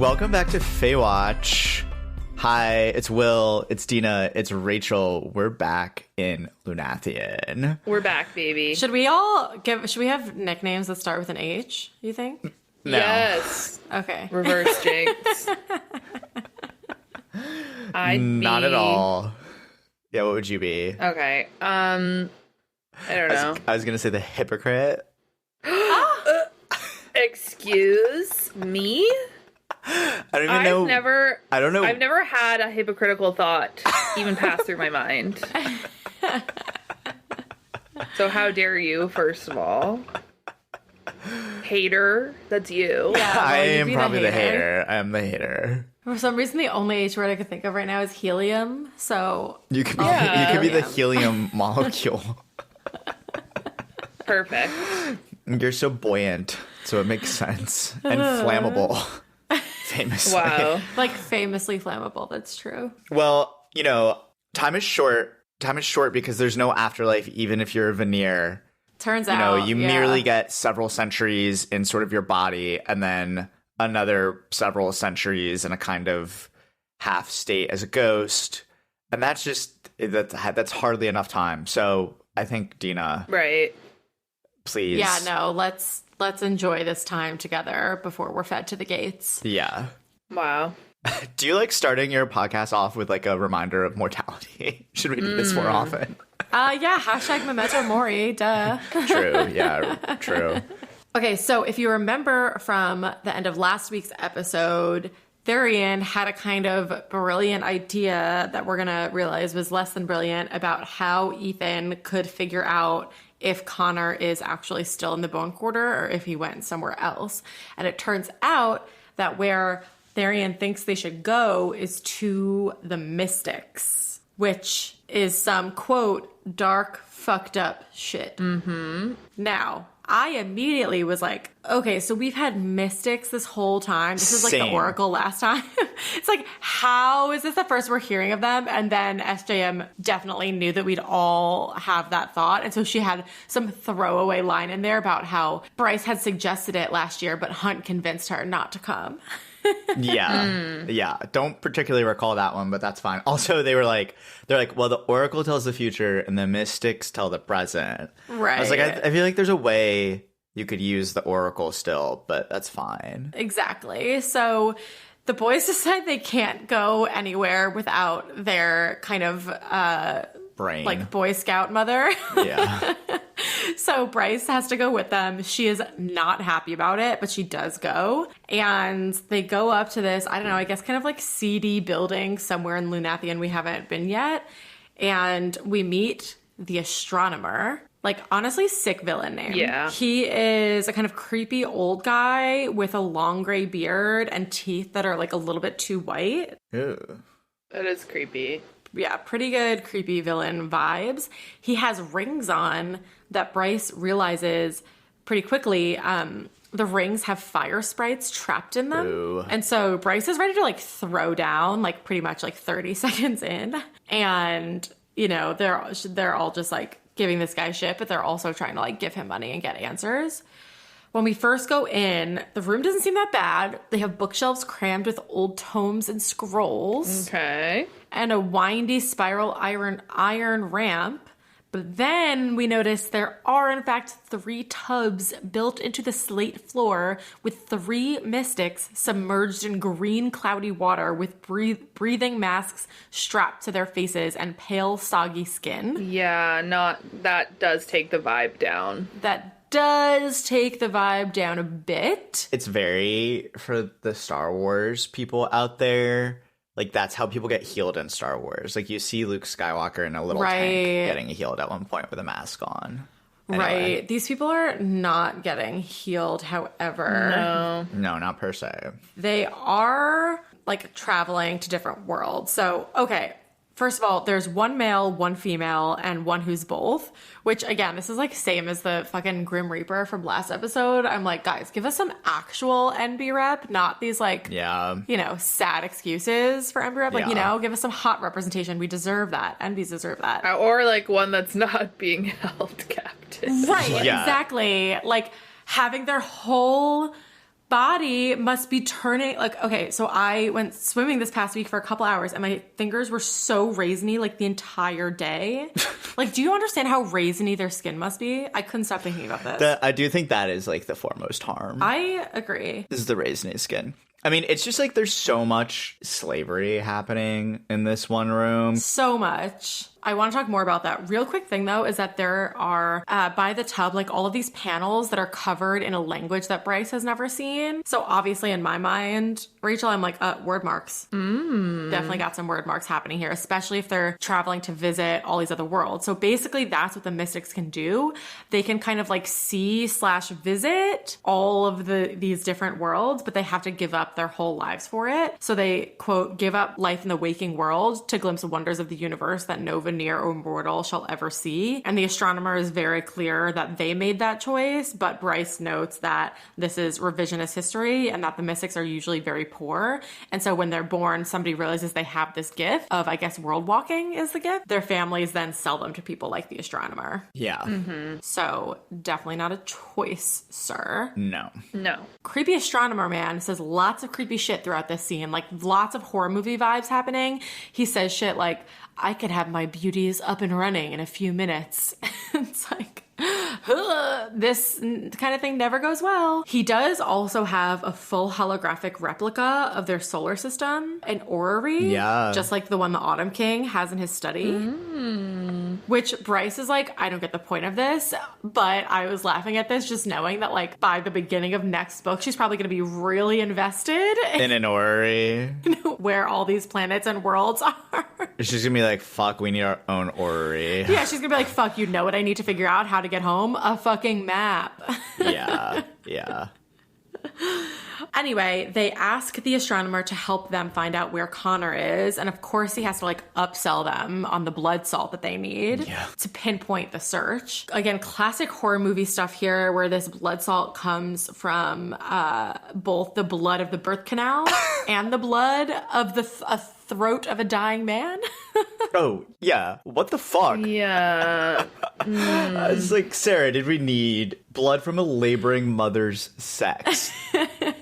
Welcome back to Faywatch. Hi, it's Will, it's Dina, it's Rachel. We're back in Lunathian. We're back, baby. Should we have nicknames that start with an H, you think? No. Yes. Okay. Reverse Jinx. Not at all. Yeah, what would you be? Okay. I don't know. I was going to say the hypocrite. Excuse me? I don't even know. I don't know. I've never had a hypocritical thought even pass through my mind. So how dare you, first of all? Hater, that's you. Yeah, I am probably the hater. I am the hater. For some reason, the only H word I could think of right now is helium. So You could be the helium molecule. Perfect. You're so buoyant, so it makes sense. And flammable. Famously. Wow. like famously flammable. That's true. Well, time is short. Time is short because there's no afterlife, even if you're a veneer. Turns out, you merely get several centuries in sort of your body and then another several centuries in a kind of half state as a ghost. And that's hardly enough time. So I think, Dina. Right. Please. Yeah, no, let's enjoy this time together before we're fed to the gates. Yeah. Wow. Do you like starting your podcast off with like a reminder of mortality? Should we do this more often? Yeah, hashtag memento mori, duh. True. Yeah, true. Okay, so if you remember from the end of last week's episode, Therian had a kind of brilliant idea that we're going to realize was less than brilliant about how Ethan could figure out if Connor is actually still in the Bone Quarter or if he went somewhere else. And it turns out that where Therian thinks they should go is to the Mystics, which is some, quote, dark, fucked up shit. Mm-hmm. Now, I immediately was like, okay, so we've had mystics this whole time. This is like the Oracle last time. It's like, how is this the first we're hearing of them? And then SJM definitely knew that we'd all have that thought. And so she had some throwaway line in there about how Bryce had suggested it last year, but Hunt convinced her not to come. Yeah. Don't particularly recall that one, but that's fine. Also, they're like, well, the Oracle tells the future and the Mystics tell the present. Right. I was like, I feel like there's a way you could use the Oracle still, but that's fine. Exactly. So the boys decide they can't go anywhere without their kind of brain, like Boy Scout mother. Yeah. So Bryce has to go with them. She is not happy about it, but she does go. And they go up to this, I don't know, I guess kind of like seedy building somewhere in Lunathian we haven't been yet. And we meet the astronomer. Like, honestly, sick villain name. Yeah. He is a kind of creepy old guy with a long gray beard and teeth that are like a little bit too white. Ew. That is creepy. Yeah, pretty good creepy villain vibes. He has rings on that Bryce realizes pretty quickly. The rings have fire sprites trapped in them. Ooh. And so Bryce is ready to like throw down like pretty much like 30 seconds in. And, they're all just like giving this guy shit, but they're also trying to like give him money and get answers. When we first go in, the room doesn't seem that bad. They have bookshelves crammed with old tomes and scrolls. Okay. And a windy spiral iron ramp. But then we notice there are, in fact, 3 tubs built into the slate floor with 3 mystics submerged in green, cloudy water with breathing masks strapped to their faces and pale, soggy skin. Yeah, that does take the vibe down. That does take the vibe down a bit. It's very, for the Star Wars people out there, like, that's how people get healed in Star Wars. Like, you see Luke Skywalker in a little tank getting healed at one point with a mask on. Anyway. Right. These people are not getting healed, however. No, not per se. They are, like, traveling to different worlds. So, okay. First of all, there's 1 male, 1 female, and 1 who's both, which, again, this is, like, same as the fucking Grim Reaper from last episode. I'm like, guys, give us some actual NB rep, not these, like, sad excuses for NB rep. Like, give us some hot representation. We deserve that. NBs deserve that. Or, like, one that's not being held captive. Right, exactly. Like, having their whole body must be turning like, okay, so I went swimming this past week for a couple hours and my fingers were so raisiny like the entire day. Like, do you understand how raisiny their skin must be? I couldn't stop thinking about this. I do think that is like the foremost harm. I agree. This is the raisiny skin. I mean, it's just like there's so much slavery happening in this one room. So much. I want to talk more about that. Real quick thing, though, is that there are, by the tub, like all of these panels that are covered in a language that Bryce has never seen. So obviously in my mind, Rachel, I'm like, word marks. Definitely got some word marks happening here, especially if they're traveling to visit all these other worlds. So basically that's what the mystics can do. They can kind of like see/visit all of these different worlds, but they have to give up their whole lives for it. So they, quote, give up life in the waking world to glimpse the wonders of the universe that no veneer or mortal shall ever see. And the astronomer is very clear that they made that choice, but Bryce notes that this is revisionist history and that the mystics are usually very poor. And so when they're born, somebody realizes they have this gift of, I guess, world walking is the gift. Their families then sell them to people like the astronomer. Yeah. So definitely not a choice, sir. No. Creepy astronomer man says lots of creepy shit throughout this scene, like lots of horror movie vibes happening. He says shit like, I could have my beauties up and running in a few minutes. It's like, this kind of thing never goes well. He does also have a full holographic replica of their solar system, an orrery, just like the one the Autumn King has in his study. Which Bryce is like, I don't get the point of this, but I was laughing at this just knowing that like by the beginning of next book, she's probably going to be really invested in an orrery where all these planets and worlds are. She's gonna be like, fuck, we need our own orrery. Yeah, she's gonna be like, fuck, you know what I need to figure out? How to get home? A fucking map. Yeah. Anyway, they ask the astronomer to help them find out where Connor is. And of course, he has to like upsell them on the blood salt that they need to pinpoint the search. Again, classic horror movie stuff here where this blood salt comes from both the blood of the birth canal and the blood of the throat of a dying man. Oh, yeah. What the fuck? Yeah. It's like, Sarah, did we need blood from a laboring mother's sex?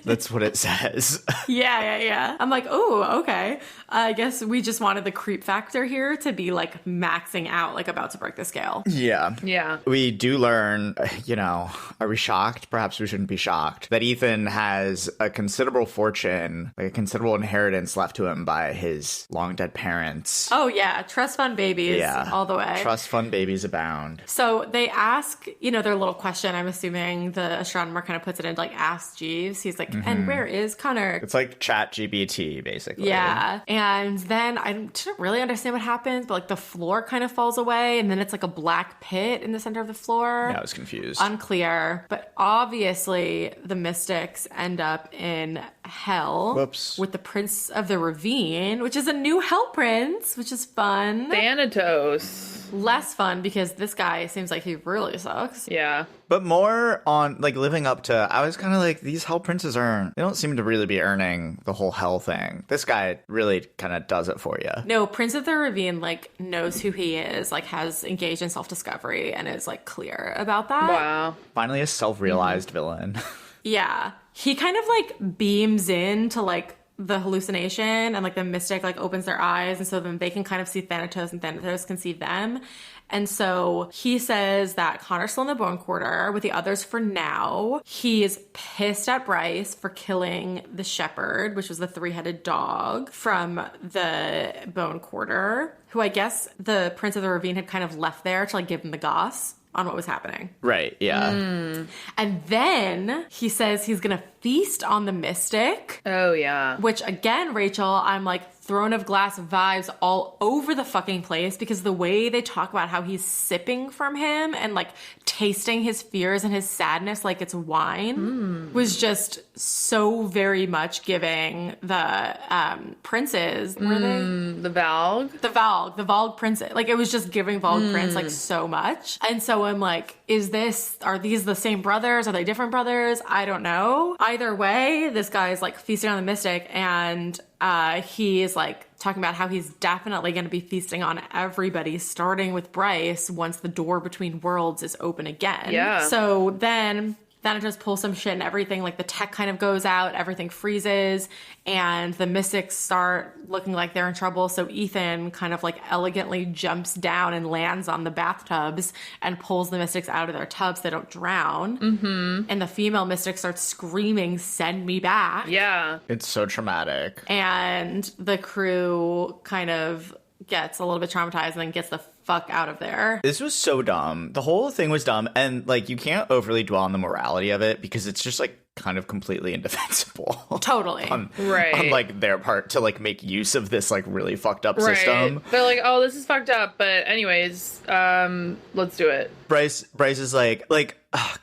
That's what it says. Yeah. I'm like, oh, okay. I guess we just wanted the creep factor here to be like maxing out, like about to break the scale. Yeah. We do learn, are we shocked? Perhaps we shouldn't be shocked that Ethan has a considerable fortune, like a considerable inheritance left to him by his long dead parents. Oh, yeah. Trust fund babies all the way. Trust fund babies abound. So they ask, their little question. I'm assuming the astronomer kind of puts it into like Ask Jeeves. He's like, and where is Connor? It's like Chat GBT, basically. Yeah. And then I didn't really understand what happens, but like the floor kind of falls away and then it's like a black pit in the center of the floor. Yeah, I was confused. Unclear. But obviously the mystics end up in hell. Whoops. With the Prince of the Ravine, which is a new hell prince, which is fun. Thanatos. Less fun because this guy seems like he really sucks. Yeah. But more on, like, living up to, I was kind of like, these hell princes they don't seem to really be earning the whole hell thing. This guy really kind of does it for you. No, Prince of the Ravine, like, knows who he is, like, has engaged in self-discovery and is, like, clear about that. Wow. Finally a self-realized villain. Yeah. He kind of, like, beams into, like, the hallucination and like the mystic like opens their eyes and so then they can kind of see Thanatos and Thanatos can see them. And so he says that Connor's still in the bone quarter with the others for now. He is pissed at Bryce for killing the shepherd, which was the three-headed dog from the bone quarter, who I guess the Prince of the Ravine had kind of left there to like give him the goss on what was happening. Right, yeah. And then he says he's going to feast on the mystic. Oh, yeah. Which, again, Rachel, I'm like Throne of Glass vibes all over the fucking place because the way they talk about how he's sipping from him and like tasting his fears and his sadness like it's wine was just so very much giving the princes. Were they? The Valg? The Valg princes. Like it was just giving Valg Prince like so much. And so I'm like, are these the same brothers? Are they different brothers? I don't know. Either way, this guy's like feasting on the mystic and he is like talking about how he's definitely going to be feasting on everybody, starting with Bryce once the door between worlds is open again. Yeah. So then Then it just pulls some shit and everything. Like the tech kind of goes out, everything freezes, and the mystics start looking like they're in trouble. So Ethan kind of like elegantly jumps down and lands on the bathtubs and pulls the mystics out of their tubs so they don't drown. Mm-hmm. And the female mystic starts screaming, "Send me back." Yeah. It's so traumatic. And the crew kind of gets a little bit traumatized and then gets the fuck out of there. This was so dumb. The whole thing was dumb. And like, you can't overly dwell on the morality of it because it's just like kind of completely indefensible. Totally. on Right. their part to like make use of this like really fucked up system. They're like, oh, this is fucked up, but anyways, let's do it. Bryce is like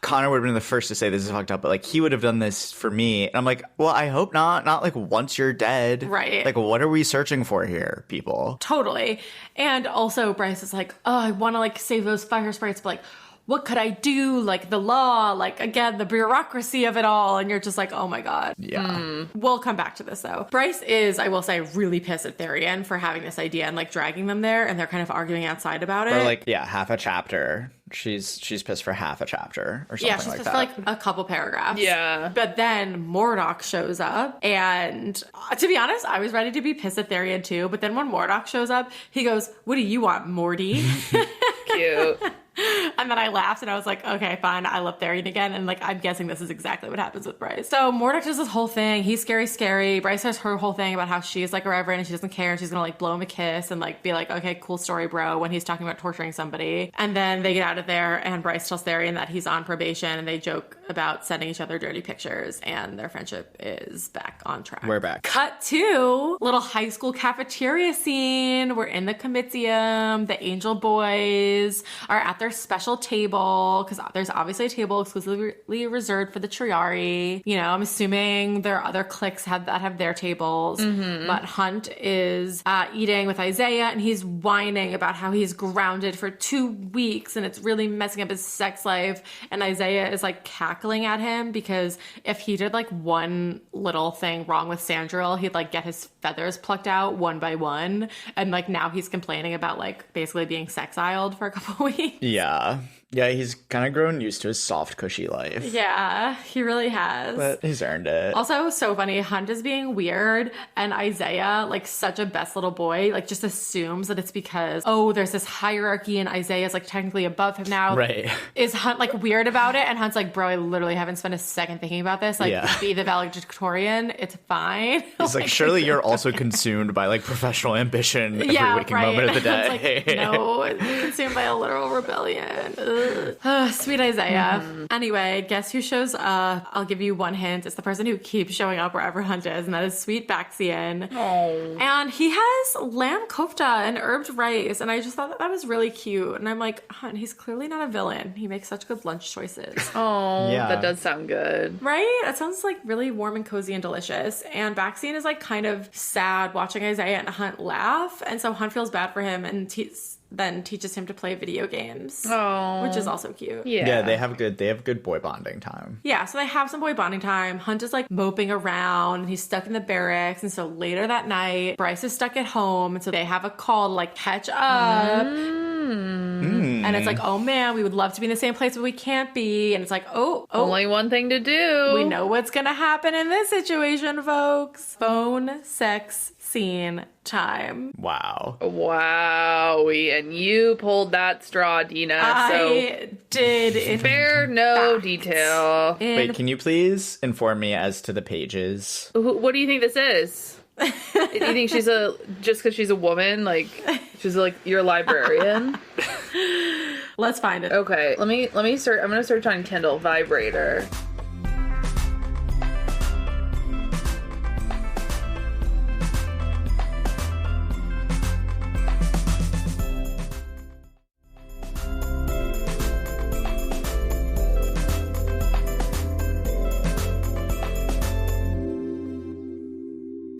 Connor would have been the first to say this is fucked up, but like he would have done this for me. And I'm like, well, I hope not. Not like once you're dead. Right. Like, what are we searching for here, people? Totally. And also Bryce is like, oh, I want to like save those fire sprites, but like, what could I do? Like the law, like again, the bureaucracy of it all. And you're just like, oh my God. Yeah. We'll come back to this though. Bryce is, I will say, really pissed at Therian for having this idea and like dragging them there. And they're kind of arguing outside about it. Or like, yeah, half a chapter. She's pissed for half a chapter or something Yeah, she's like just that. for like a couple paragraphs. Yeah. But then Mordock shows up. And to be honest, I was ready to be pissed at Therian too. But then when Mordock shows up, he goes, "What do you want, Morty?" Cute. And then I laughed and I was like, okay, fine. I love Therian again. And like, I'm guessing this is exactly what happens with Bryce. So Mordock does this whole thing. He's scary. Bryce has her whole thing about how she's like a reverend and she doesn't care. And she's going to like blow him a kiss and like be like, okay, cool story, bro, when he's talking about torturing somebody. And then they get out of there and Bryce tells Therian that he's on probation and they joke about sending each other dirty pictures and their friendship is back on track. We're back. Cut to little high school cafeteria scene. We're in the comitium. The Angel Boys are at their special table because there's obviously a table exclusively reserved for the Triari. You know, I'm assuming there are other cliques that have their tables. Mm-hmm. But Hunt is eating with Isaiah and he's whining about how he's grounded for 2 weeks and it's really messing up his sex life. And Isaiah is like cackling at him because if he did like one little thing wrong with Sandril, he'd like get his feathers plucked out one by one. And like now he's complaining about like basically being sexiled for a couple weeks. Yeah. Yeah, he's kind of grown used to his soft, cushy life. Yeah, he really has. But he's earned it. Also, so funny. Hunt is being weird, and Isaiah, like such a best little boy, like just assumes that it's because, oh, there's this hierarchy, and Isaiah's like technically above him now. Right. Is Hunt like weird about it? And Hunt's like, bro, I literally haven't spent a second thinking about this. Like, Yeah. be the valedictorian. It's fine. He's like, surely you're also consumed by like professional ambition every waking moment of the day. Hunt's like, no, consumed by a literal rebellion. Sweet Isaiah. Mm-hmm. Anyway, guess who shows up? I'll give you one hint. It's the person who keeps showing up wherever Hunt is, and that is Sweet Baxian. Oh. And he has lamb kofta and herbed rice, and I just thought that was really cute. And I'm like, Hunt, he's clearly not a villain. He makes such good lunch choices. Oh, Yeah. that does sound good. Right? That sounds like really warm and cozy and delicious. And Baxian is like kind of sad watching Isaiah and Hunt laugh, and so Hunt feels bad for him and then teaches him to play video games. Oh. Which is also cute. Yeah. They have good boy bonding time. Yeah, so they have some boy bonding time. Hunt is like moping around and he's stuck in the barracks. And so later that night, Bryce is stuck at home. And so they have a call to like catch up. And it's like, oh man, we would love to be in the same place, but we can't be. And it's like, oh, Only one thing to do. we know what's going to happen in this situation, folks. Phone sex scene time. Wow. Wowie. And you pulled that straw, Dina. I did. So spare no fact. detail. Wait, can you please inform me as to the pages? What do you think this is? Do you think she's just because she's a woman, like she's like your librarian? Let's find it. Okay, let me search. I'm gonna search on Kindle vibrator.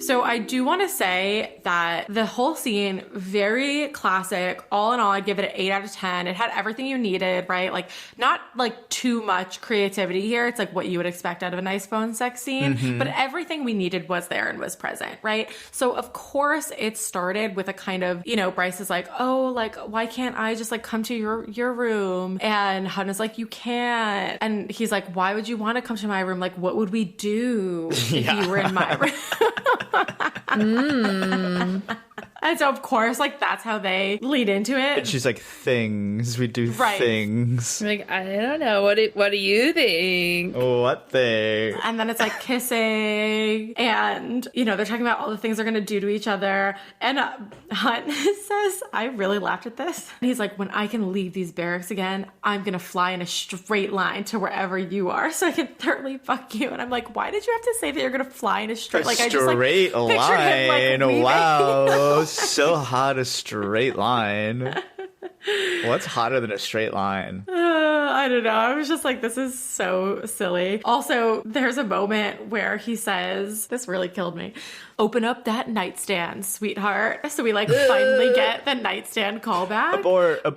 So I do want to say that the whole scene, very classic. All in all, I'd give it an 8 out of 10. It had everything you needed, right? Like, not like too much creativity here. It's like what you would expect out of a nice phone sex scene, but everything we needed was there and was present, right? So of course it started with a kind of, you know, Bryce is like, oh, like, why can't I just like come to your room? And Hunt is like, you can't. And he's like, why would you want to come to my room? Like, what would we do if you were in my room? And so, of course, like, that's how they lead into it. And she's like, things. We do things. Like, I don't know. What do you think? What thing? And then it's like kissing. And, you know, they're talking about all the things they're going to do to each other. And Hunt says, I really laughed at this. And he's like, when I can leave these barracks again, I'm going to fly in a straight line to wherever you are so I can thoroughly fuck you. And I'm like, why did you have to say that you're going to fly in a straight line? I just like straight line. Him, like, wow. So hot, a straight line. What's hotter than a straight line? I don't know. I was just like, this is so silly. Also, there's a moment where he says, this really killed me. Open up that nightstand, sweetheart. So we like finally get the nightstand callback. Abort, But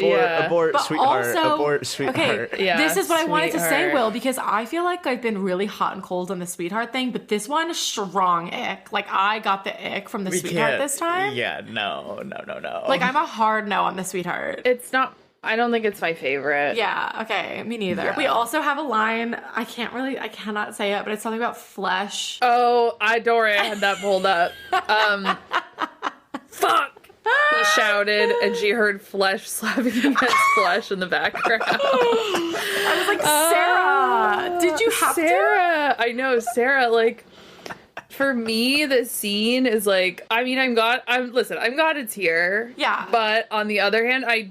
sweetheart. also, Abort, sweetheart. Okay, this is what I wanted to say, Will, because I feel like I've been really hot and cold on the sweetheart thing, but this one, strong ick. Like, I got the ick from the sweetheart this time. Yeah, no. Like, I'm a hard no on the sweetheart. It's not. I don't think it's my favorite. Yeah, okay, me neither. Yeah. We also have a line, I cannot say it, but it's something about flesh. Oh, don't worry, I had that pulled up. Fuck! He shouted, and she heard flesh slapping against flesh in the background. I was like, Sarah, did you have Sarah, I know, Sarah, like, for me, the scene is like, I mean, I'm glad it's here. Yeah. But on the other hand, I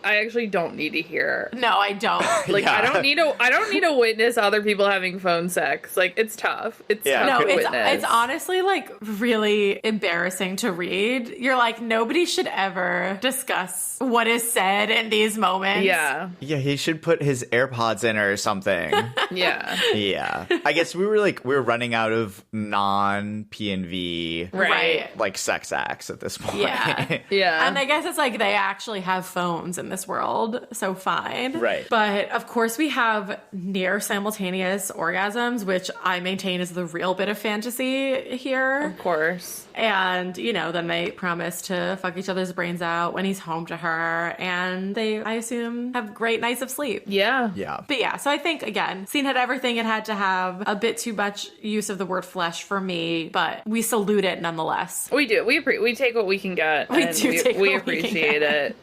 actually don't need to hear. No, I don't. Like, Yeah. I don't need to witness other people having phone sex. Like, it's tough. It's tough No, to witness. it's honestly like really embarrassing to read. You're like, nobody should ever discuss what is said in these moments. Yeah. Yeah, he should put his AirPods in or something. Yeah. Yeah. I guess we were running out of non-P&V Right. like sex acts at this point. Yeah. Yeah. And I guess it's like they actually have phones in this world, so fine. Right. But of course we have near simultaneous orgasms, which I maintain is the real bit of fantasy here. Of course. And, you know, then they promise to fuck each other's brains out when he's home to her. And they, I assume, have great nights of sleep. Yeah. Yeah. But yeah, so I think, again, scene had everything it had to have. A bit too much use of the word flesh for me, but we salute it nonetheless. We do. We take what we can get. We and do take we what we can appreciate get. it.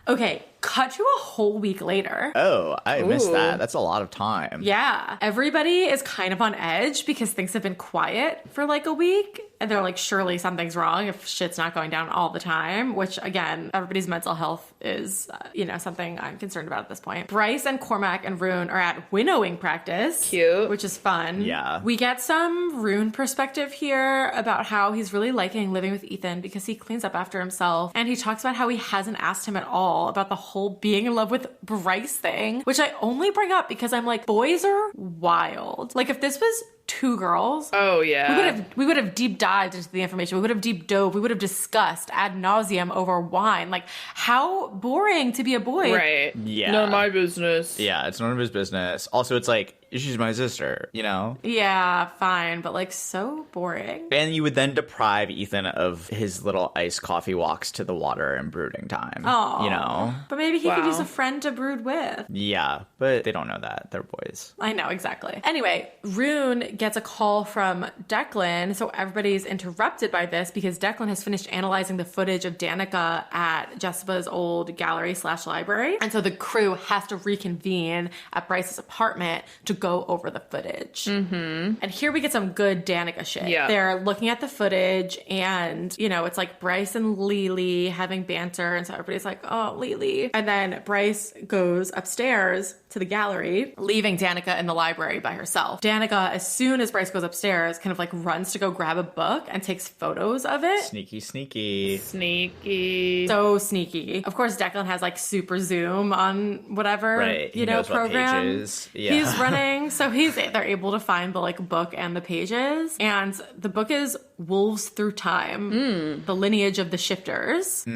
Okay, cut to a whole week later. Oh, I missed Ooh. that. That's a lot of time. Yeah, everybody is kind of on edge because things have been quiet for like a week. And they're like, surely something's wrong if shit's not going down all the time, which again, everybody's mental health is, something I'm concerned about at this point. Bryce and Cormac and Rune are at winnowing practice. Cute. Which is fun. Yeah. We get some Rune perspective here about how he's really liking living with Ethan because he cleans up after himself. And he talks about how he hasn't asked him at all about the whole being in love with Bryce thing, which I only bring up because I'm like, boys are wild. Like if this was 2 girls. Oh yeah. We would have deep dived into the information. We would have deep dove. We would have discussed ad nauseum over wine. Like how boring to be a boy. Right. Yeah. None of my business. Yeah, it's none of his business. Also, it's like, she's my sister, you know? Yeah, fine, but like so boring. And you would then deprive Ethan of his little iced coffee walks to the water and brooding time. Oh, You know? But maybe he could Wow. use a friend to brood with. Yeah, but they don't know that. They're boys. I know, exactly. Anyway, Rune gets a call from Declan, so everybody's interrupted by this because Declan has finished analyzing the footage of Danica at Jessica's old gallery/library. And so the crew has to reconvene at Bryce's apartment to go over the footage. Mm-hmm. And here we get some good Danica shit. Yeah. They're looking at the footage and, you know, it's like Bryce and Lily having banter. And so everybody's like, oh, Lily. And then Bryce goes upstairs to the gallery, leaving Danica in the library by herself. Danica, as soon as Bryce goes upstairs, kind of like runs to go grab a book and takes photos of it. Sneaky, sneaky. Sneaky. So sneaky. Of course, Declan has like super zoom on whatever, Right. He you know, knows what program pages. Yeah. he's running. So they're able to find the like book and the pages. And the book is Wolves Through Time, The Lineage of the Shifters,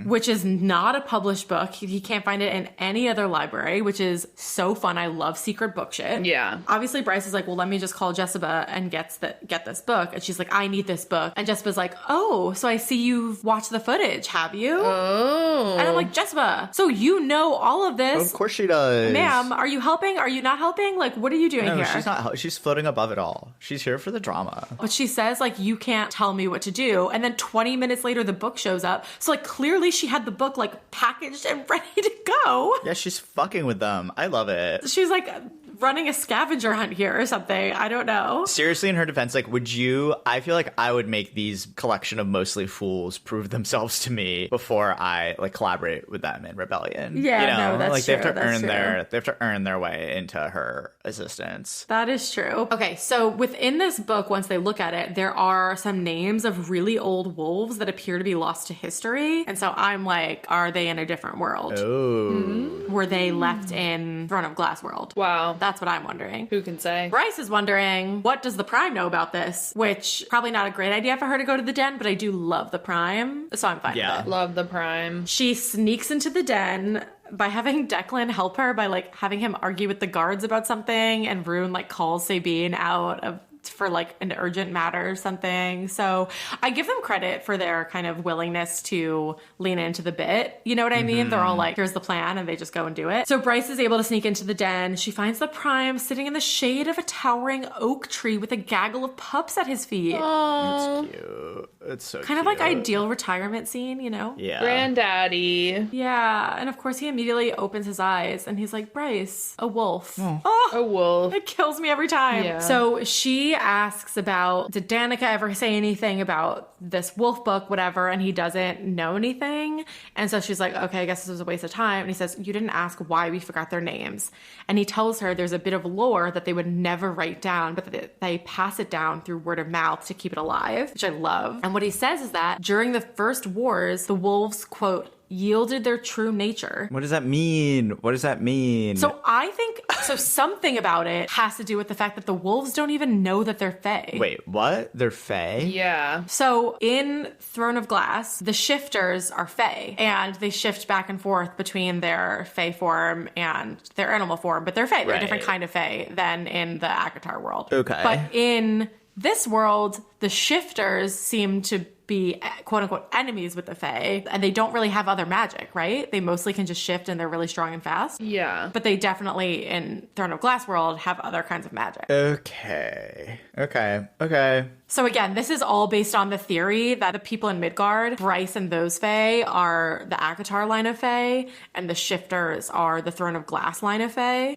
which is not a published book. He can't find it in any other library, which is so fun. I love secret book shit. Yeah. Obviously, Bryce is like, well, let me just call Jessica and get this book. And she's like, I need this book. And Jessica's like, oh, so I see you've watched the footage, have you? Oh. And I'm like, Jessica, so you know all of this. Of course she does. Ma'am, are you helping? Are you not helping? Like, what are you doing No, here? she's not. She's floating above it all. She's here for the drama. But she says, like, you can't tell me what to do. And then 20 minutes later, the book shows up. So, like, clearly she had the book, like, packaged and ready to go. Yeah, she's fucking with them. I love it. She's, like, running a scavenger hunt here or something. I don't know. Seriously, in her defense, like, I feel like I would make these collection of mostly fools prove themselves to me before I, like, collaborate with them in rebellion. Yeah, you know? no, that's like, true. They have to earn their way into her assistance. That is true. Okay, so within this book, once they look at it, there are some names of really old wolves that appear to be lost to history. And so I'm like, are they in a different world? Oh. Were they left in Throne of Glass world? Wow. That's what I'm wondering. Who can say? Bryce is wondering, what does the Prime know about this? Which, probably not a great idea for her to go to the den, but I do love the Prime, so I'm fine with it. Love the Prime. She sneaks into the den by having Declan help her by, like, having him argue with the guards about something, and Rune, like, calls Sabine out for, like, an urgent matter or something. So I give them credit for their kind of willingness to lean into the bit. You know what I mean? They're all like, here's the plan, and they just go and do it. So Bryce is able to sneak into the den. She finds the Prime sitting in the shade of a towering oak tree with a gaggle of pups at his feet. Oh, It's cute. It's so Kind of like ideal retirement scene, you know? Yeah. granddaddy. Yeah. And of course he immediately opens his eyes and he's like, Bryce, a wolf. A wolf. It kills me every time. Yeah. So she asks about, did Danica ever say anything about this wolf book, whatever, and he doesn't know anything. And so she's like, okay, I guess this was a waste of time. And he says, you didn't ask why we forgot their names. And he tells her there's a bit of lore that they would never write down, but that they pass it down through word of mouth to keep it alive, which I love. And what he says is that during the first wars, the wolves, quote, yielded their true nature. What does that mean? What does that mean? So I think, something about it has to do with the fact that the wolves don't even know that they're fae. Wait, what? They're fae? Yeah. So in Throne of Glass, the shifters are fae, and they shift back and forth between their fae form and their animal form, but they're fae. They're a different kind of fae than in the Akatar world. Okay. But in this world, the shifters seem to be quote unquote enemies with the fae, and they don't really have other magic, right? They mostly can just shift and they're really strong and fast. Yeah. But they definitely in Throne of Glass world have other kinds of magic. Okay. So again, this is all based on the theory that the people in Midgard, Bryce and those fae, are the Akatar line of fae, and the shifters are the Throne of Glass line of fae.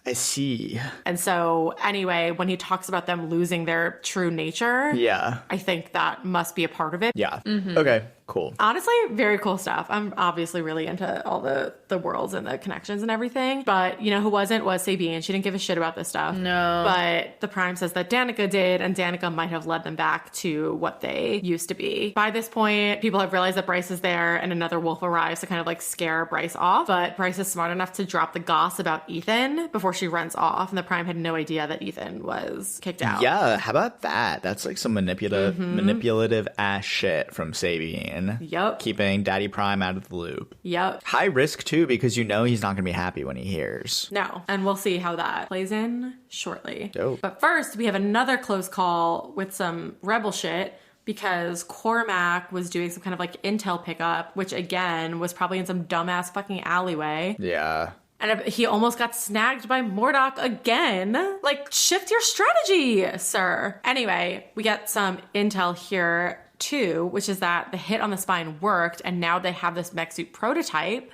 I see. And so anyway, when he talks about them losing their true nature, Yeah. I think that must be a part of it. Yeah. Okay, cool. Honestly, very cool stuff. I'm obviously really into all the worlds and the connections and everything. But, you know, who wasn't was Sabine. She didn't give a shit about this stuff. No. But the Prime says that Danica did, and Danica might have led them back to what they used to be. By this point, people have realized that Bryce is there, and another wolf arrives to kind of like scare Bryce off. But Bryce is smart enough to drop the goss about Ethan before she runs off, and the Prime had no idea that Ethan was kicked out. Yeah, how about that? That's like some manipulative ass shit from Sabine. Yep. Keeping Daddy Prime out of the loop. Yep. High risk too, because you know he's not going to be happy when he hears. No. And we'll see how that plays in shortly. Dope. But first, we have another close call with some rebel shit, because Cormac was doing some kind of like intel pickup, which again was probably in some dumbass fucking alleyway. Yeah. And he almost got snagged by Mordok again. Like, shift your strategy, sir. Anyway, we get some intel here too, which is that the hit on the spine worked, and now they have this mech suit prototype.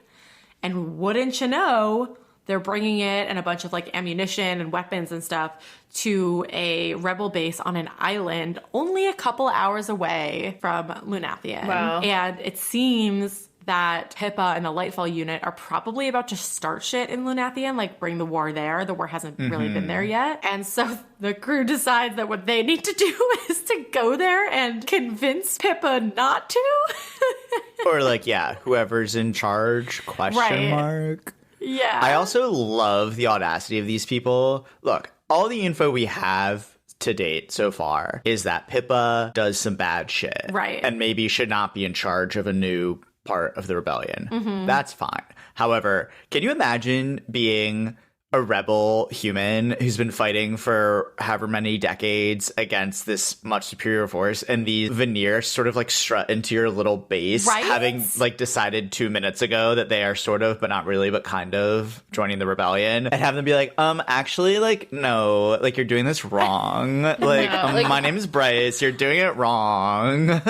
And wouldn't you know, they're bringing it and a bunch of like ammunition and weapons and stuff to a rebel base on an island only a couple hours away from Lunathian. Wow. And it seems that Pippa and the Lightfall unit are probably about to start shit in Lunathian, like bring the war there. The war hasn't really been there yet. And so the crew decides that what they need to do is to go there and convince Pippa not to. Or like, yeah, whoever's in charge, question mark. Yeah. I also love the audacity of these people. Look, all the info we have to date so far is that Pippa does some bad shit. Right. And maybe should not be in charge of a new part of the rebellion. Mm-hmm. That's fine. However, can you imagine being a rebel human who's been fighting for however many decades against this much superior force, and these veneers sort of like strut into your little base, right? having like decided 2 minutes ago that they are sort of, but not really, but kind of joining the rebellion, and have them be like, actually, like, no, like, you're doing this wrong. Like, like, my name is Bryce. You're doing it wrong.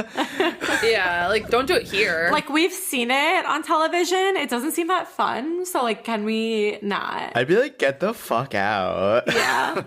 Yeah, like, don't do it here. Like, we've seen it on television. It doesn't seem that fun. So, like, can we not? I'd be like, get the fuck out. Yeah.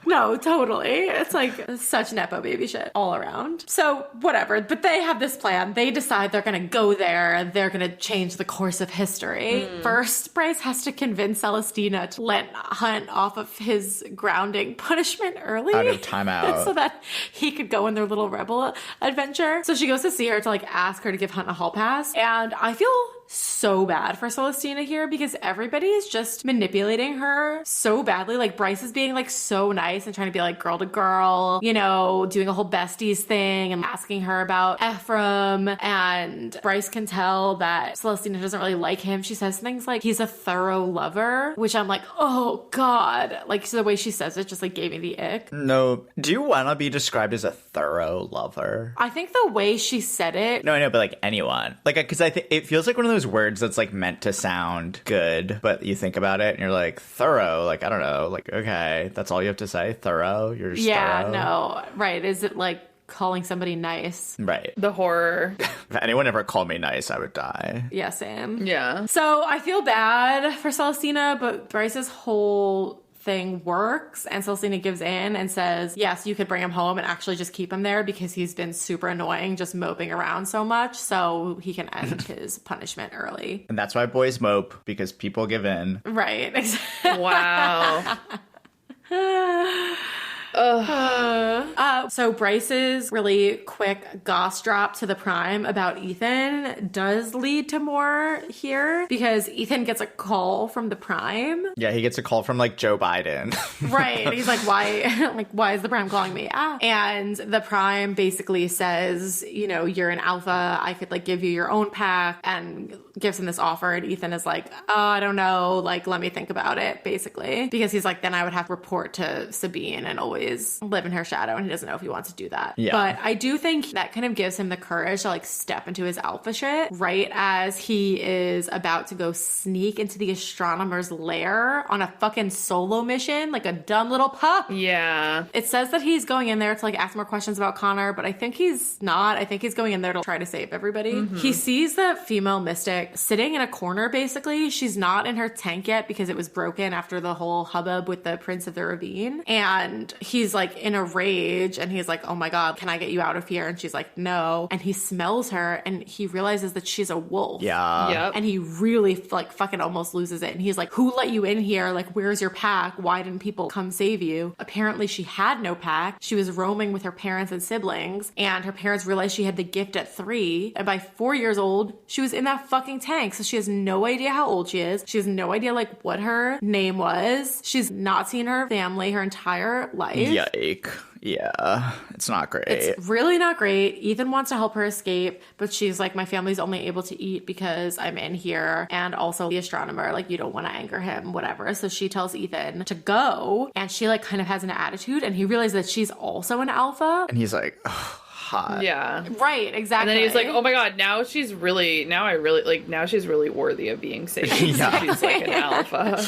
No, totally. It's like such Nepo baby shit all around. So, whatever. But they have this plan. They decide they're going to go there and they're going to change the course of history. First, Bryce has to convince Celestina to let Hunt off of his grounding punishment early. Out of timeout. So that he could go in their little rebel adventure. So she goes to see her to like ask her to give Hunt a hall pass. And I feel so bad for Celestina here because everybody is just manipulating her so badly. Like, Bryce is being like so nice and trying to be like girl to girl, you know, doing a whole besties thing and asking her about Ephraim. And Bryce can tell that Celestina doesn't really like him. She says things like he's a thorough lover, which I'm like, oh God. Like, so the way she says it just like gave me the ick. No. Do you want to be described as a thorough lover? I think the way she said it. No, I know, but like anyone. Like, because I think it feels like one of those words that's like meant to sound good, but you think about it and you're like, thorough. Like, I don't know. Like, okay, that's all you have to say? Thorough? You're just yeah, thorough? no. Right. Is it like calling somebody nice? Right. The horror. If anyone ever called me nice, I would die. Yeah, same. Yeah. So I feel bad for Celestina, but Bryce's whole thing works, and Celestina gives in and says, yes, you could bring him home and actually just keep him there because he's been super annoying just moping around so much, so he can end his punishment early. And that's why boys mope, because people give in. Right. Wow. So Bryce's really quick goss drop to the Prime about Ethan does lead to more here because Ethan gets a call from the Prime. Yeah, he gets a call from like Joe Biden. Right. He's like, why is the Prime calling me? And the Prime basically says, you know, you're an alpha. I could like give you your own pack, and gives him this offer. And Ethan is like, oh, I don't know. Like, let me think about it, basically. Because he's like, then I would have to report to Sabine and always live in her shadow. And he doesn't know if he wants to do that. Yeah. But I do think that kind of gives him the courage to like step into his alpha shit right as he is about to go sneak into the astronomer's lair on a fucking solo mission, like a dumb little pup. Yeah. It says that he's going in there to like ask more questions about Connor, but I think he's not. I think he's going in there to try to save everybody. Mm-hmm. He sees the female mystic sitting in a corner, basically. She's not in her tank yet because it was broken after the whole hubbub with the Prince of the Ravine. And he's like in a rage and he's like, oh my God, can I get you out of here? And she's like, no. And he smells her and he realizes that she's a wolf. Yeah. Yep. And he really like fucking almost loses it. And he's like, who let you in here? Like, where's your pack? Why didn't people come save you? Apparently she had no pack. She was roaming with her parents and siblings, and her parents realized she had the gift at 3. And by 4 years old, she was in that fucking tank. So she has no idea how old she is. She has no idea like what her name was. She's not seen her family her entire life. Yike. Yeah, it's not great. It's really not great. Ethan wants to help her escape, but she's like, my family's only able to eat because I'm in here. And also the astronomer, like, you don't want to anger him, whatever. So she tells Ethan to go, and she like kind of has an attitude, and he realizes that she's also an alpha. And he's like, oh, hot. Yeah. Right, exactly. And then he's like, oh my God, now she's really worthy of being saved. Yeah. She's like an alpha.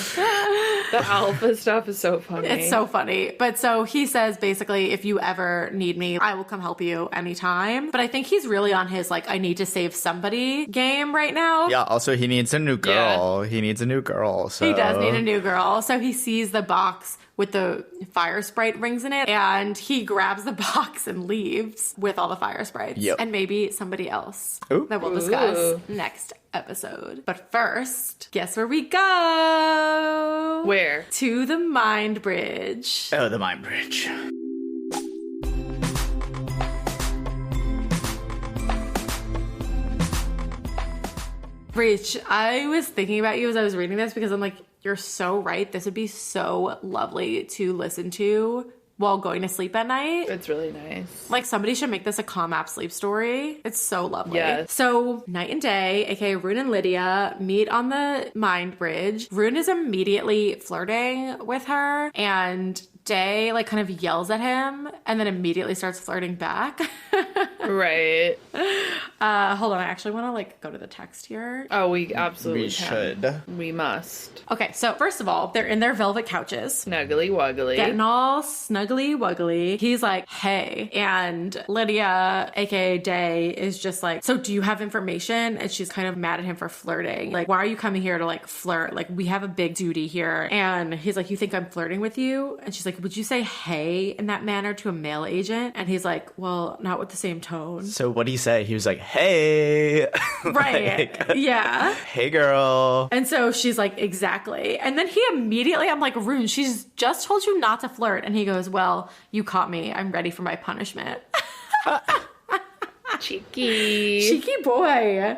The alpha stuff is so funny. It's so funny. But so he says basically, if you ever need me, I will come help you anytime. But I think he's really on his like, I need to save somebody game right now. Yeah, also he needs a new girl. Yeah. He needs a new girl. So he does need a new girl. So he sees the box with the fire sprite rings in it, and he grabs the box and leaves with all the fire sprites. Yep. And maybe somebody else Ooh. that we'll discuss next episode. But first, guess where we go? Where? To the Mind Bridge. Oh, the Mind Bridge. Breach, I was thinking about you as I was reading this because I'm like, you're so right. This would be so lovely to listen to while going to sleep at night. It's really nice. Like, somebody should make this a calm app sleep story. It's so lovely. Yes. So, night and day, aka Rune and Lydia, meet on the mind bridge. Rune is immediately flirting with her, and Day, like, kind of yells at him and then immediately starts flirting back. Right. Hold on, I actually want to, like, go to the text here. Oh, we absolutely We should. We must. Okay, so first of all, they're in their velvet couches. Snuggly wuggly. Getting all snuggly wuggly. He's like, hey. And Lydia, aka Day, is just like, so do you have information? And she's kind of mad at him for flirting. Like, why are you coming here to, like, flirt? Like, we have a big duty here. And he's like, you think I'm flirting with you? And she's like, would you say hey in that manner to a male agent? And he's like, well, not with the same tone. So what'd he say? He was like, hey. Right. Like, Yeah. hey, girl. And so she's like, exactly. And then he immediately, I'm like, Rune, she's just told you not to flirt. And he goes, well, you caught me. I'm ready for my punishment. Cheeky. Cheeky boy.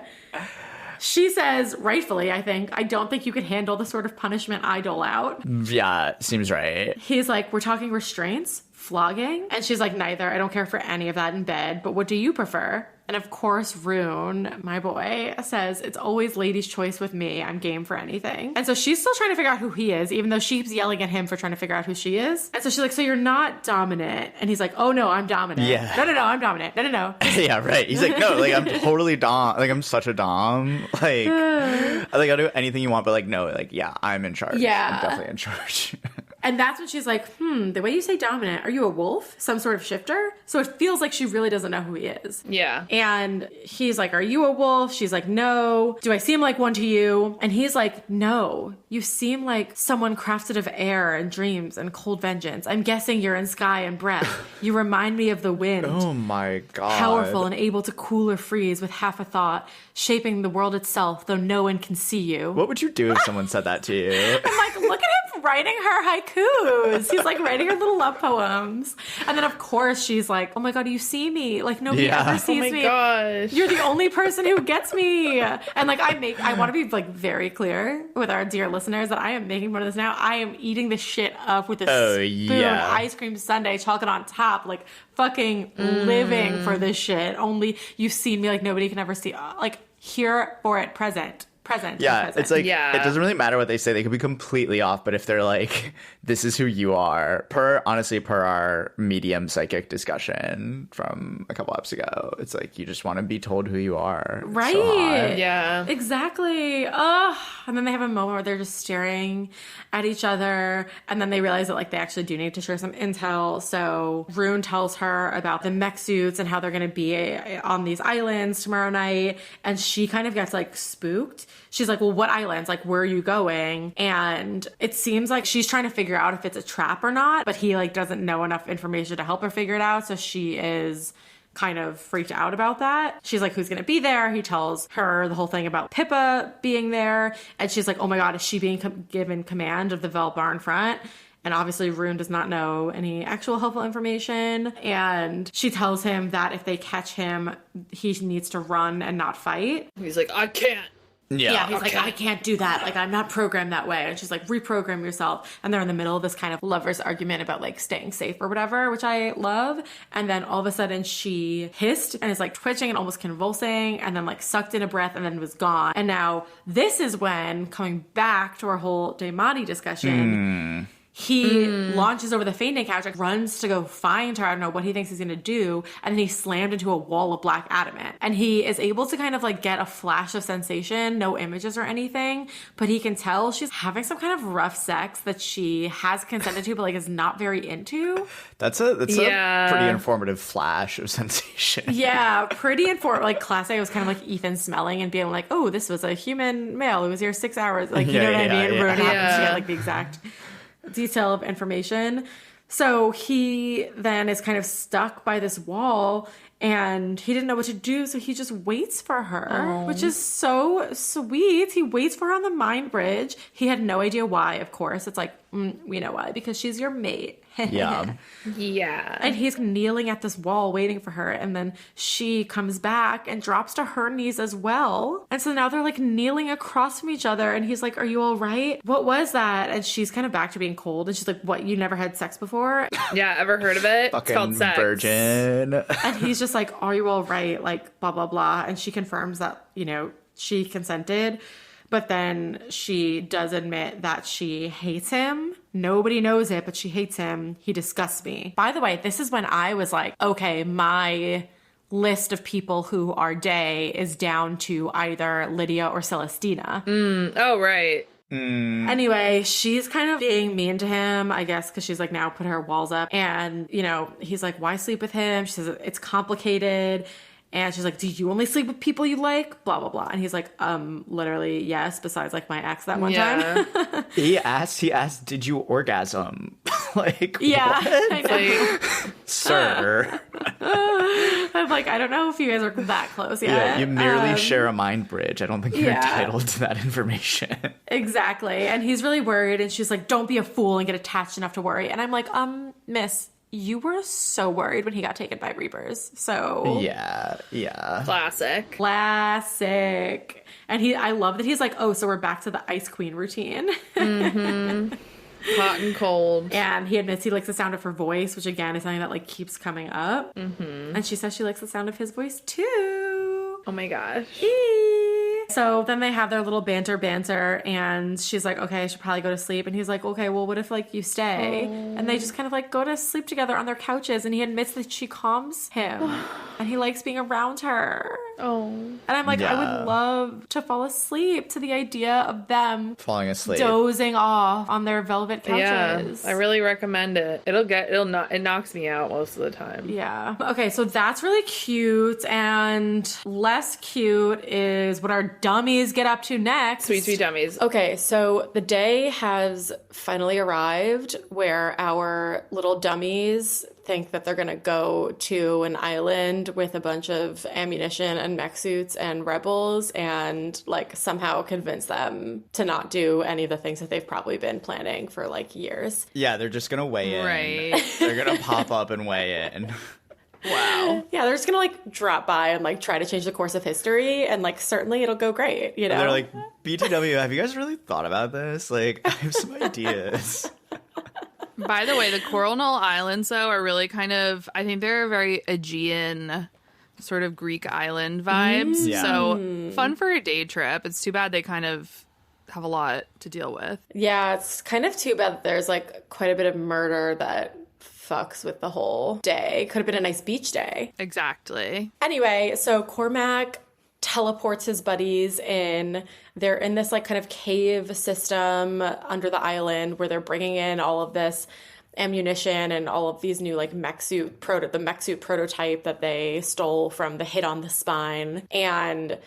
She says, rightfully, I think, I don't think you could handle the sort of punishment I dole out. Yeah, seems right. He's like, we're talking restraints, flogging. And she's like, neither. I don't care for any of that in bed. But what do you prefer? And of course, Rune, my boy, says, it's always lady's choice with me. I'm game for anything. And so she's still trying to figure out who he is, even though she keeps yelling at him for trying to figure out who she is. And so she's like, so you're not dominant. And he's like, oh no, I'm dominant. Yeah. No, I'm dominant. No. Yeah, right. He's like, no, like, I'm totally dom. Like, I'm such a dom. Like, I'll do anything you want, but like, no, like, yeah, I'm in charge. Yeah. I'm definitely in charge. And that's when she's like, the way you say dominant, are you a wolf? Some sort of shifter? So it feels like she really doesn't know who he is. Yeah. And he's like, are you a wolf? She's like, no. Do I seem like one to you? And he's like, no. You seem like someone crafted of air and dreams and cold vengeance. I'm guessing you're in sky and breath. You remind me of the wind. Oh my God. Powerful and able to cool or freeze with half a thought, shaping the world itself, though no one can see you. What would you do if someone said that to you? I'm like, look at him writing her haikus. He's like writing her little love poems. And then of course she's like, oh my God, you see me. Like nobody ever sees me. Oh my gosh. You're the only person who gets me. And like I want to be like very clear with our dear listeners that I am making fun of this now. I am eating the shit up with a spoon, ice cream sundae, chocolate on top, like fucking living for this shit. Only you've seen me like nobody can ever see. Like here for it, present. Yeah, it's like, it doesn't really matter what they say. They could be completely off, but if they're like, this is who you are, per our medium psychic discussion from a couple episodes ago, it's like, you just want to be told who you are. It's right. so hot. Yeah. Exactly. And then they have a moment where they're just staring at each other, and then they realize that like they actually do need to share some intel. So Rune tells her about the mech suits and how they're going to be on these islands tomorrow night, and she kind of gets like spooked. She's like, well, what islands? Like, where are you going? And it seems like she's trying to figure out if it's a trap or not, but he like doesn't know enough information to help her figure it out. So she is kind of freaked out about that. She's like, who's going to be there? He tells her the whole thing about Pippa being there. And she's like, oh my God, is she being given command of the Vel Barn front? And obviously Rune does not know any actual helpful information. And she tells him that if they catch him, he needs to run and not fight. He's like, I can't. Yeah, he's like, I can't do that. Like, I'm not programmed that way. And she's like, reprogram yourself. And they're in the middle of this kind of lover's argument about like staying safe or whatever, which I love. And then all of a sudden she hissed and is like twitching and almost convulsing and then like sucked in a breath and then was gone. And now this is when, coming back to our whole Daimati discussion, he launches over the fainting couch, like runs to go find her. I don't know what he thinks he's going to do. And then he's slammed into a wall of black adamant. And he is able to kind of like get a flash of sensation, no images or anything, but he can tell she's having some kind of rough sex that she has consented to, but like is not very into. That's a pretty informative flash of sensation. Yeah, pretty informative. Like class A was kind of like Ethan smelling and being like, oh, this was a human male who was here 6 hours. Like, you know what I mean? Ruin happens to get like the exact detail of information. So he then is kind of stuck by this wall and he didn't know what to do, so he just waits for her, which is so sweet. He waits for her on the mind bridge. He had no idea why, of course. It's like we know why, because she's your mate. Yeah. Yeah. And he's kneeling at this wall waiting for her. And then she comes back and drops to her knees as well. And so now they're like kneeling across from each other. And he's like, are you all right? What was that? And she's kind of back to being cold. And she's like, what? You never had sex before? Yeah, ever heard of it? Fucking it's called sex. virgin. And he's just like, are you all right? Like, blah, blah, blah. And she confirms that, she consented. But then she does admit that she hates him. Nobody knows it, but she hates him. He disgusts me. By the way, this is when I was like, okay, my list of people who are day is down to either Lydia or Celestina. Oh, right. Anyway, she's kind of being mean to him, I guess, because she's like now put her walls up. And, he's like, why sleep with him? She says, it's complicated. And she's like, do you only sleep with people you like? Blah, blah, blah. And he's like, literally, yes, besides like my ex that one time. He asked, did you orgasm? Like, yeah, what? I know. Sir. I'm like, I don't know if you guys are that close yet. Yeah, you merely share a mind bridge. I don't think you're yeah. entitled to that information. Exactly. And he's really worried. And she's like, don't be a fool and get attached enough to worry. And I'm like, miss, you were so worried when he got taken by Reapers. So yeah. Classic. And I love that he's like, oh, so we're back to the Ice Queen routine. Hot and cold. And he admits he likes the sound of her voice, which again is something that like keeps coming up. And she says she likes the sound of his voice too. Oh my gosh. So then they have their little banter, and she's like, okay, I should probably go to sleep. And he's like, okay, well, what if like you stay? And they just kind of like go to sleep together on their couches. And he admits that she calms him and he likes being around her. Oh. And I'm like, I would love to fall asleep to the idea of them Falling asleep. dozing off on their velvet couches. Yeah, I really recommend it. It knocks me out most of the time. Yeah. Okay, so that's really cute. And less cute is what our dummies get up to next. Sweet, sweet dummies. Okay, so the day has finally arrived where our little dummies think that they're going to go to an island with a bunch of ammunition and mech suits and rebels and like somehow convince them to not do any of the things that they've probably been planning for like years. Yeah, they're just going to weigh in. Right. They're going to pop up and weigh in. Wow. Yeah, they're just gonna like drop by and like try to change the course of history, and like certainly it'll go great, you know? And they're like, BTW, have you guys really thought about this? Like, I have some ideas. By the way, the Coral Knoll Islands, though, are really kind of, I think they're very Aegean, sort of Greek island vibes. Yeah. So fun for a day trip. It's too bad they kind of have a lot to deal with. Yeah, it's kind of too bad that there's like quite a bit of murder that fucks with the whole day. Could have been a nice beach day. Exactly. Anyway, so Cormac teleports his buddies in. They're in this like kind of cave system under the island where they're bringing in all of this ammunition and all of these new like mech suit prototype that they stole from the Hit on the Spine. And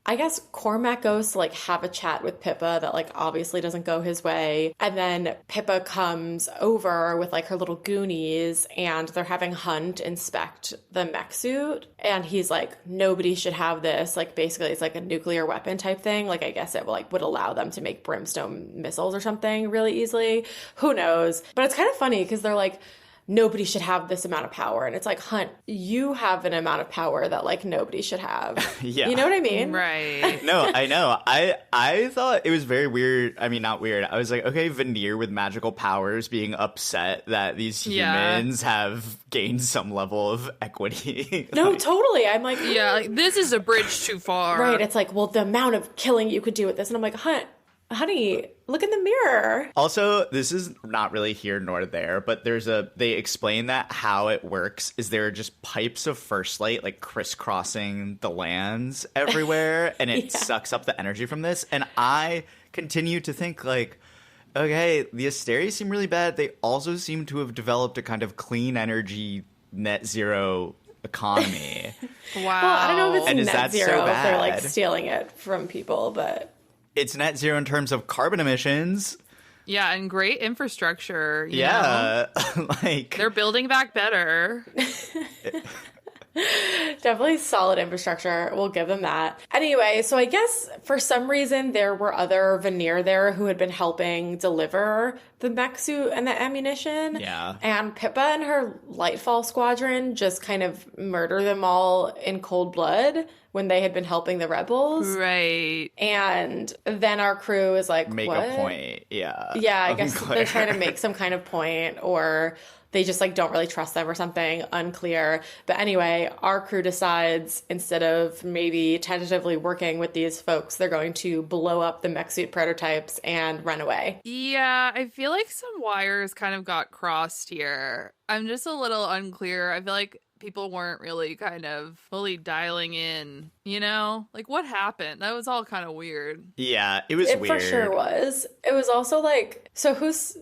I guess Cormac goes to like have a chat with Pippa that like obviously doesn't go his way. And then Pippa comes over with like her little goonies and they're having Hunt inspect the mech suit. And he's like, nobody should have this. Like basically it's like a nuclear weapon type thing. Like I guess it like would allow them to make brimstone missiles or something really easily. Who knows? But it's kind of funny because they're like, nobody should have this amount of power. And it's like, Hunt, you have an amount of power that like nobody should have. Yeah. You know what I mean? Right. No, I know. I thought it was very weird. I mean, not weird. I was like, okay, Veneer with magical powers being upset that these humans have gained some level of equity. No, Like, totally. I'm like, Yeah, like, this is a bridge too far. right. It's like, well, the amount of killing you could do with this. And I'm like, honey, look in the mirror. Also, this is not really here nor there, but they explain that how it works is there are just pipes of first light like crisscrossing the lands everywhere, and it sucks up the energy from this. And I continue to think like, okay, the Asteria seem really bad. They also seem to have developed a kind of clean energy net zero economy. Wow. Well, I don't know if And it's is net that so zero if they're like bad? stealing it from people, but It's net zero in terms of carbon emissions. Yeah, and great infrastructure. You know? Yeah. Like They're building back better. Definitely solid infrastructure. We'll give them that. Anyway, so I guess for some reason there were other Vanir there who had been helping deliver the mech suit and the ammunition. Yeah. And Pippa and her Lightfall squadron just kind of murder them all in cold blood when they had been helping the rebels. Right. And then our crew is like, Make what? a point. Yeah. Yeah, I guess Unclear. they're trying to make some kind of point, or they just like don't really trust them or something. Unclear. But anyway, our crew decides instead of maybe tentatively working with these folks, they're going to blow up the mech suit prototypes and run away. Yeah, I feel like some wires kind of got crossed here. I'm just a little unclear. I feel like people weren't really kind of fully dialing in, you know? Like, what happened? That was all kind of weird. Yeah, it was It weird. for sure was. It was also like, so whose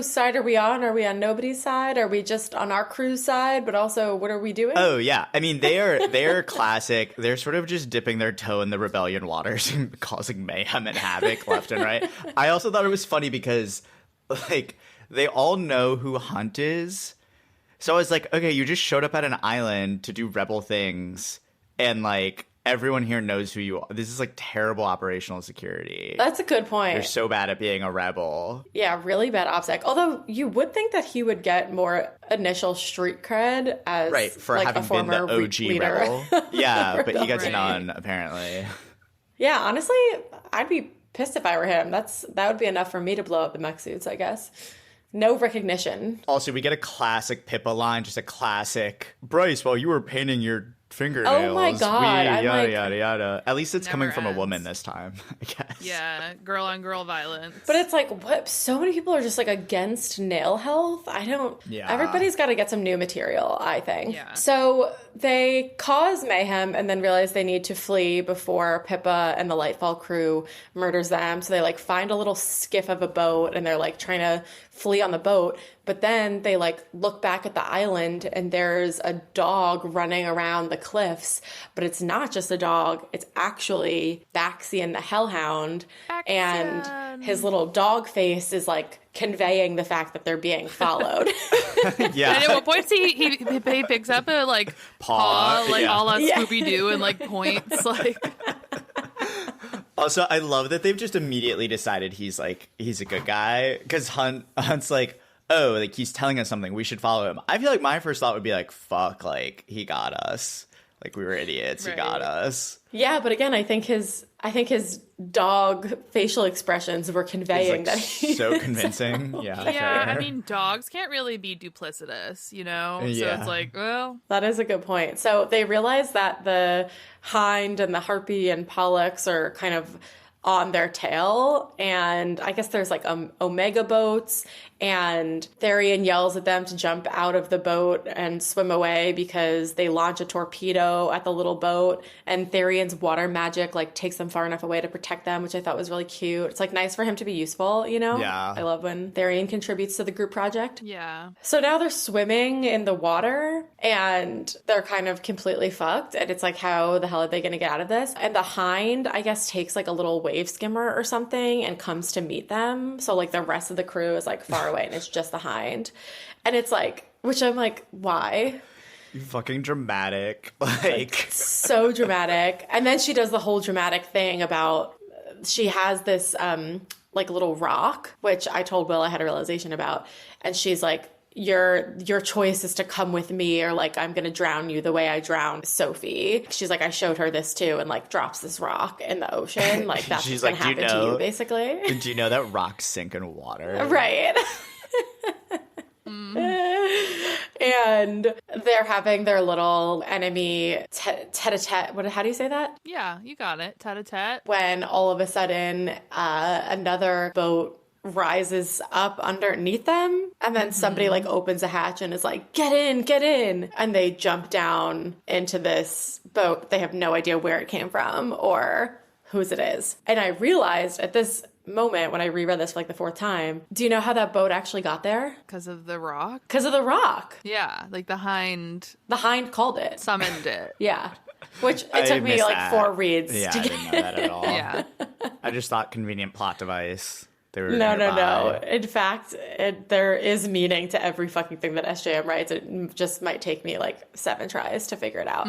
side are we on? Are we on nobody's side? Are we just on our crew's side? But also, what are we doing? Oh yeah, I mean they're classic. They're sort of just dipping their toe in the rebellion waters and causing mayhem and havoc left and right. I also thought it was funny because like they all know who Hunt is. So I was like, okay, you just showed up at an island to do rebel things, and like everyone here knows who you are. This is like terrible operational security. That's a good point. You're so bad at being a rebel. Yeah, really bad OPSEC. Although you would think that he would get more initial street cred as Right, for like having a former been the OG leader. rebel. Yeah, but he gets Right. none, apparently. Yeah, honestly, I'd be pissed if I were him. That would be enough for me to blow up the mech suits, I guess. No recognition. Also, we get a classic Pippa line, just a classic, Bryce, while you were painting your fingernails. Oh my God, I'm yada, like- yada, yada. At least it's Never coming from a ends. woman this time, I guess. Yeah, girl on girl violence. But it's like, what? So many people are just like against nail health. I don't. Yeah. Everybody's got to get some new material, I think. Yeah. So they cause mayhem and then realize they need to flee before Pippa and the Lightfall crew murders them. So they like find a little skiff of a boat and they're like trying to flee on the boat. But then they like look back at the island and there's a dog running around the cliffs. But it's not just a dog. It's actually Baxian the Hellhound. And Baxian. his little dog face is like conveying the fact that they're being followed. Yeah. And at one point, he picks up a like Paw, paw, like yeah. a la Yeah. Scooby Doo, and like points like. Also, I love that they've just immediately decided he's a good guy. Because Hunt's like, oh, like he's telling us something, we should follow him. I feel like my first thought would be like, fuck, like he got us. Like we were idiots, he got Right. us. Yeah, but again, I think his dog facial expressions were conveying It's like that he so convincing. Yeah. Yeah, I fair. mean, dogs can't really be duplicitous, you know? So Yeah. it's like, well, That is a good point. So they realize that the Hind and the Harpy and Pollux are kind of on their tail, and I guess there's like Omega boats, and Therian yells at them to jump out of the boat and swim away because they launch a torpedo at the little boat, and Therian's water magic like takes them far enough away to protect them, which I thought was really cute. It's like nice for him to be useful, you know? Yeah. I love when Therian contributes to the group project. yeah. So now they're swimming in the water and they're kind of completely fucked. And it's like, how the hell are they going to get out of this? And the Hind, I guess, takes like a little wave skimmer or something and comes to meet them. So like the rest of the crew is like far away and it's just the Hind. And it's like, which I'm like, why? You fucking dramatic. Like So dramatic. And then she does the whole dramatic thing about she has this like little rock, which I told Will I had a realization about. And she's like, your choice is to come with me or like I'm gonna drown you the way I drowned Sophie. She's like, I showed her this too, and like drops this rock in the ocean. Like that's She's what's gonna like, "Do you happen to know- you, basically. do you know that rocks sink in water? Right. And they're having their little enemy tete-a-tete. How do you say that? Yeah, you got it. Tete-a-tete. When all of a sudden another boat rises up underneath them, and then somebody like opens a hatch and is like, get in, and they jump down into this boat. They have no idea where it came from or whose it is. And I realized at this moment when I reread this for like the fourth time, do you know how that boat actually got there? Because of the rock. Because of the rock. Yeah, like the Hind The Hind called it. summoned it. Yeah. Which it I took me missed like that. 4 reads Yeah, to I get. didn't know that at all. Yeah. I just thought convenient plot device. They were No. nearby. In fact, there is meaning to every fucking thing that SJM writes. It just might take me like 7 tries to figure it out.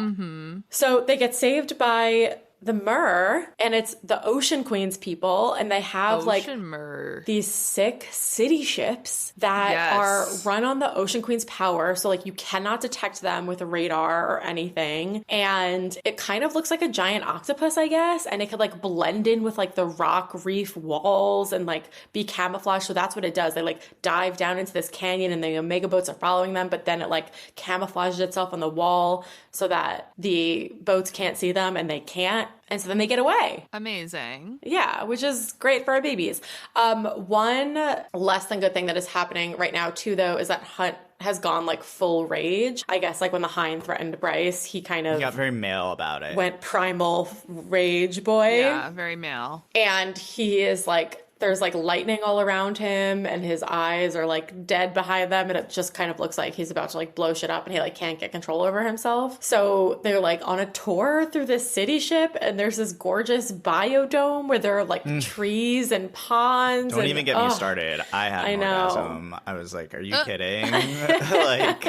So they get saved by the Myrrh, and it's the Ocean Queen's people, and they have Myrrh. these sick city ships that Yes. are run on the Ocean Queen's power. So like you cannot detect them with a radar or anything. And it kind of looks like a giant octopus, I guess. And it could like blend in with like the rock reef walls and like be camouflaged. So that's what it does. They like dive down into this canyon and the Omega boats are following them, but then it like camouflages itself on the wall so that the boats can't see them and they can't. And so then they get away. Amazing. Yeah, which is great for our babies. One less than good thing that is happening right now, too, though, is that Hunt has gone like full rage. I guess like when the Hind threatened Bryce, he kind of He got very male about it. went primal rage boy. Yeah, very male. And he is like, there's like lightning all around him and his eyes are like dead behind them. And it just kind of looks like he's about to like blow shit up and he like can't get control over himself. So they're like on a tour through this city ship and there's this gorgeous biodome where there are like trees and ponds. Don't and, even get me started. I had an orgasm. I was like, are you kidding? Like,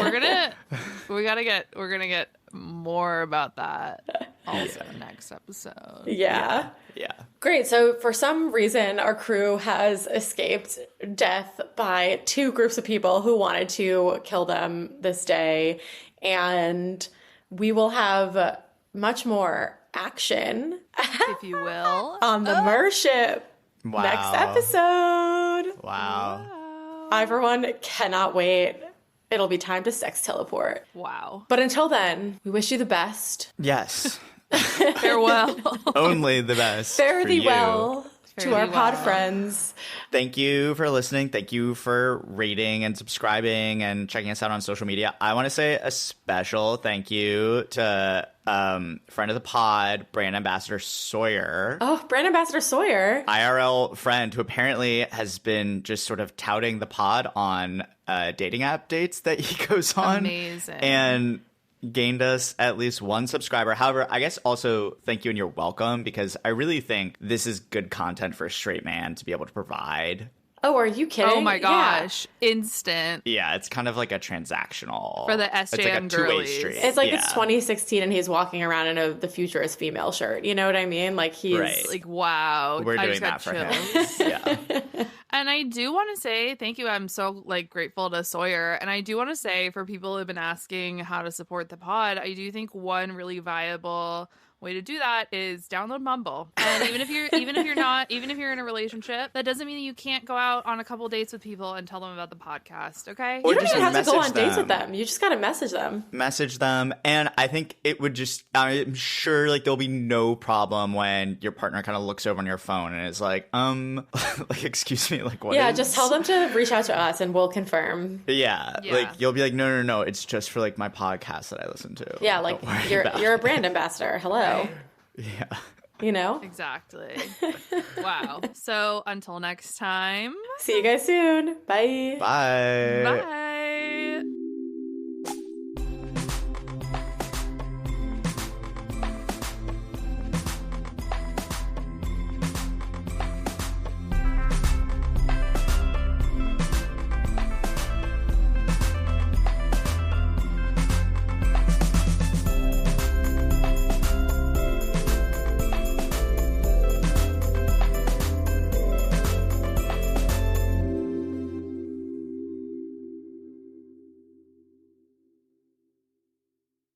We're gonna get more about that also next episode. Yeah. Yeah. Great. So for some reason, our crew has escaped death by 2 groups of people who wanted to kill them this day. And we will have much more action If you will. on the Myrrh ship Wow. next episode. Wow. I, for one, cannot wait. It'll be time to sex teleport. Wow. But until then, we wish you the best. Yes. Farewell. Only the best. Fare for thee you. well to Fare our thee pod well. friends. Thank you for listening. Thank you for rating and subscribing and checking us out on social media. I want to say a special thank you to friend of the pod, brand ambassador Sawyer. Oh, brand ambassador Sawyer. IRL friend who apparently has been just sort of touting the pod on dating app dates that he goes on. Amazing. And gained us at least 1 subscriber. However, I guess also thank you and you're welcome because I really think this is good content for a straight man to be able to provide. Oh, are you kidding? Oh my Yeah. gosh. Instant. Yeah, it's kind of like a transactional. For the it's like a SJM two-way girlies. street. It's like Yeah. it's 2016 and he's walking around in a the future is female shirt. You know what I mean? Like he's Right. Like, wow. We're I doing just that got for chills. him. Yeah. And I do want to say thank you. I'm so like grateful to Sawyer. And I do want to say for people who have been asking how to support the pod, I do think one really viable way to do that is download Mumble. And even if you're in a relationship, that doesn't mean that you can't go out on a couple dates with people and tell them about the podcast, okay? Or you don't just even have to go on message dates with them. them. You just gotta message them. Message them, and I think it would just I'm sure like there'll be no problem when your partner kind of looks over on your phone and is like like excuse me, like what Yeah, is- just tell them to reach out to us and we'll confirm. yeah, Yeah. like you'll be like no, it's just for like my podcast that I listen to. Yeah, like Don't worry you're about you're a it. brand ambassador. Hello. Yeah. You know? Exactly. Wow. So until next time, See you guys soon. Bye. Bye. bye.